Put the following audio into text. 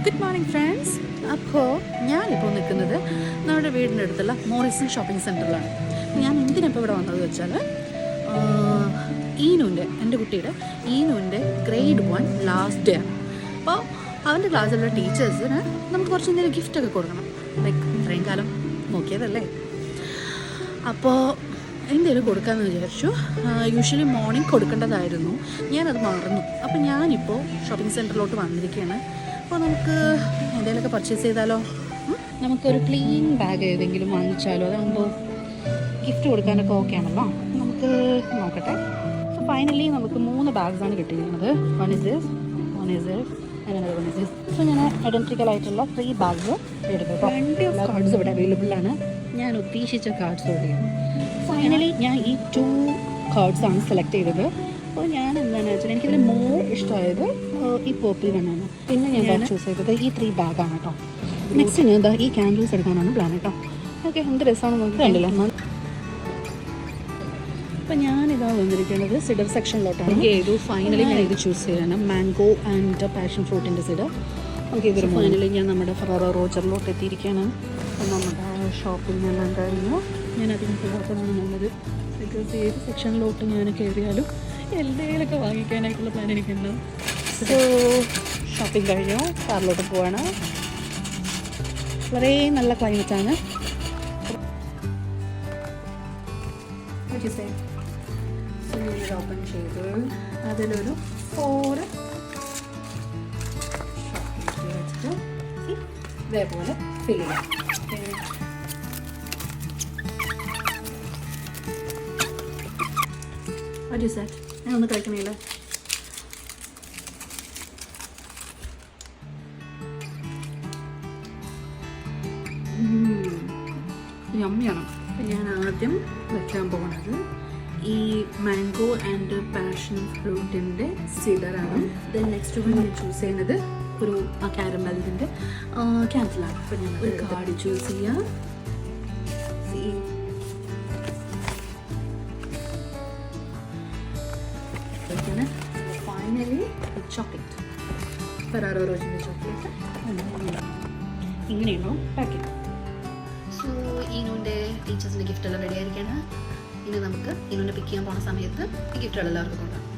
Good morning friends. അപ്പോൾ ഞാനിപ്പോൾ നിൽക്കുന്നത് നമ്മുടെ വീടിൻ്റെ അടുത്തുള്ള മോറിസൺ ഷോപ്പിംഗ് സെൻറ്ററിലാണ്. ഞാൻ എന്തിനിപ്പോൾ ഇവിടെ വന്നത് വെച്ചാൽ എൻ്റെ കുട്ടിയുടെ ഈനുവിൻ്റെ ഗ്രേഡ് 1 ലാസ്റ്റ് ഡേ ആണ്. അപ്പോൾ അവൻ്റെ ക്ലാസ്സിലുള്ള ടീച്ചേഴ്സിന് നമുക്ക് കുറച്ച് എന്തെങ്കിലും ഗിഫ്റ്റൊക്കെ കൊടുക്കണം. ലൈക്ക് ഇത്രയും കാലം നോക്കിയതല്ലേ, അപ്പോൾ എന്തെങ്കിലും കൊടുക്കാമെന്ന് വിചാരിച്ചു. യൂഷ്വലി മോർണിംഗ് കൊടുക്കേണ്ടതായിരുന്നു, ഞാനത് മറന്നു. അപ്പോൾ ഞാനിപ്പോൾ ഷോപ്പിംഗ് സെൻറ്ററിലോട്ട് വന്നിരിക്കുകയാണ്. അപ്പോൾ നമുക്ക് എന്തെങ്കിലുമൊക്കെ പർച്ചേസ് ചെയ്താലോ? നമുക്കൊരു ക്ലീൻ ബാഗ് ഏതെങ്കിലും വാങ്ങിച്ചാലോ? അതാകുമ്പോൾ ഗിഫ്റ്റ് കൊടുക്കാനൊക്കെ ഓക്കെ ആണല്ലോ. നമുക്ക് നോക്കട്ടെ. സോ ഫൈനലി നമുക്ക് 3 ബാഗ്സാണ് കിട്ടിയിരിക്കുന്നത്. One is this, one is this, അങ്ങനെ വൺ ഇസ് ദിസ്. സോ ഞാൻ ഐഡൻറ്റിക്കൽ ആയിട്ടുള്ള 3 ബാഗ്സ് എടുക്കും. പ്ലെൻറ്റി ഓഫ് കാർഡ്സ് ഇവിടെ അവൈലബിൾ ആണ്. ഞാൻ ഉദ്ദേശിച്ച കാർഡ്സ് ഓടിയാണ്. ഫൈനലി ഞാൻ ഈ 2 കാർഡ്സാണ് സെലക്ട് ചെയ്തത്. അപ്പോൾ ഞാൻ എന്താണെന്ന് വെച്ചാൽ എനിക്കിതിൽ മോർ ഇഷ്ടമായത് ഈ പേർപ്പിൾ വണ്ണാണ്. പിന്നെ ഞാൻ ചൂസ് ചെയ്തത് ഈ 3 ബാഗാണ് കേട്ടോ. നെക്സ്റ്റ് ഞാൻ ഈ ക്യാൻഡിൽസ് എടുക്കാനാണ് പ്ലാൻ കേട്ടോ. ഓക്കെ, എന്ത് രസമാണ് നമുക്ക് കണ്ടില്ല. അപ്പോൾ ഞാനിതാ വന്നിരിക്കുന്നത് സിഡർ സെക്ഷനിലോട്ടാണ്. ഏതു ഫൈനലി ഞാൻ ഇത് ചൂസ് ചെയ്യാണ്, മാംഗോ ആൻഡ് പാഷൻ ഫ്രൂട്ടിൻ്റെ സിഡർ. ഓക്കെ, ഇതൊരു ഫൈനലി ഞാൻ നമ്മുടെ ഫെറാറോ റോജറിലോട്ട് എത്തിയിരിക്കുകയാണ്. അപ്പോൾ നമ്മുടെ ഷോപ്പിംഗ് എല്ലാം കഴിഞ്ഞു. ഞാൻ അതിന് പോകാത്തതാണ് നല്ലത്. ബിക്കോസ് ഏത് സെക്ഷനിലോട്ട് ഞാൻ കയറിയാലും എന്തെങ്കിലുമൊക്കെ വാങ്ങിക്കാനായിട്ടുള്ള പ്ലാൻ എനിക്കുണ്ട്. സോ ഷോപ്പിംഗ് കഴിഞ്ഞു, കാറിലോട്ട് പോവാണ്. വളരെ നല്ല ക്ലൈമറ്റാണ്. ഓപ്പൺ ചെയ്തു അതിലൊരു 4 വെച്ചിട്ട് ഇതേപോലെ ഫിൽ ചെയ്യാം. ഞാൻ ഒന്ന് കഴിക്കണില്ല. യമ്മിയാണ്. ഞാൻ ആദ്യം വെക്കാൻ പോകുന്നത് ഈ മാംഗോ ആൻഡ് പാഷൻ ഫ്രൂട്ടിൻ്റെ സിഡറാണ്. ദെൻ നെക്സ്റ്റ് ഞാൻ ചൂസ് ചെയ്യുന്നത് ഒരു കാരമലിൻ്റെ ക്യാൻഡിലാണ്. അപ്പോൾ ഞാൻ ഒരു കാർഡ് ചൂസ് ചെയ്യാം. ഫൈനലി ചോക്ലേറ്റ്, ഫെറാറോ റോജിൻ്റെ ചോക്ലേറ്റ് ഇങ്ങനെയാണോ പാക്കിങ്. സോ ഈനുവിൻ്റെ ടീച്ചേഴ്സിൻ്റെ ഗിഫ്റ്റെല്ലാം റെഡി ആയിരിക്കുകയാണ്. ഇനി നമുക്ക് ഈനുവിനെ പിക്ക് ചെയ്യാൻ പോകുന്ന സമയത്ത് ഈ ഗിഫ്റ്റുകൾ എല്ലാവർക്കും കൊണ്ടുപോകാം.